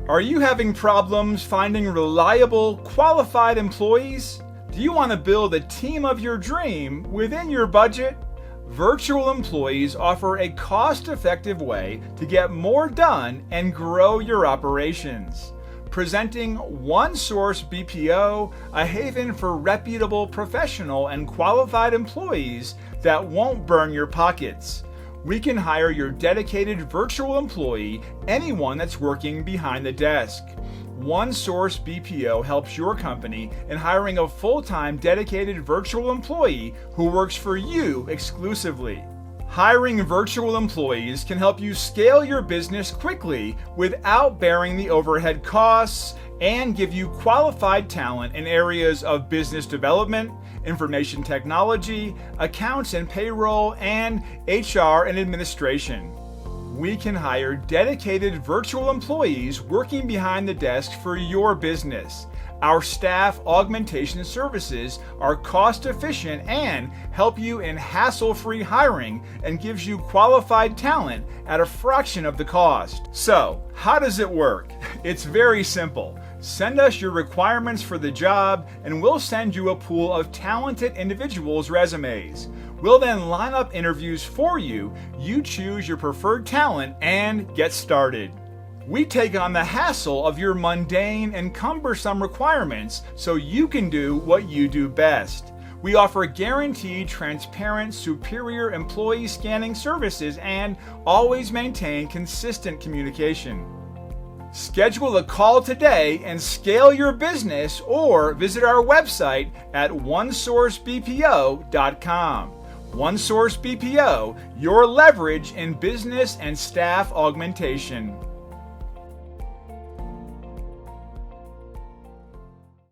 Are you having problems finding reliable, qualified employees? Do you want to build a team of your dream within your budget? Virtual employees offer a cost-effective way to get more done and grow your operations. Presenting OneSource BPO, a haven for reputable, professional, and qualified employees that won't burn your pockets. We can hire your dedicated virtual employee, anyone that's working behind the desk. OneSource BPO helps your company in hiring a full-time dedicated virtual employee who works for you exclusively. Hiring virtual employees can help you scale your business quickly without bearing the overhead costs and give you qualified talent in areas of business development, information technology, accounts and payroll, and HR and administration. We can hire dedicated virtual employees working behind the desk for your business. Our staff augmentation services are cost efficient and help you in hassle-free hiring and gives you qualified talent at a fraction of the cost. So, how does it work? It's very simple. Send us your requirements for the job and we'll send you a pool of talented individuals' resumes. We'll then line up interviews for you, you choose your preferred talent, and get started. We take on the hassle of your mundane and cumbersome requirements so you can do what you do best. We offer guaranteed, transparent, superior employee scanning services and always maintain consistent communication. Schedule a call today and scale your business or visit our website at onesourcebpo.com. OneSource BPO, your leverage in business and staff augmentation.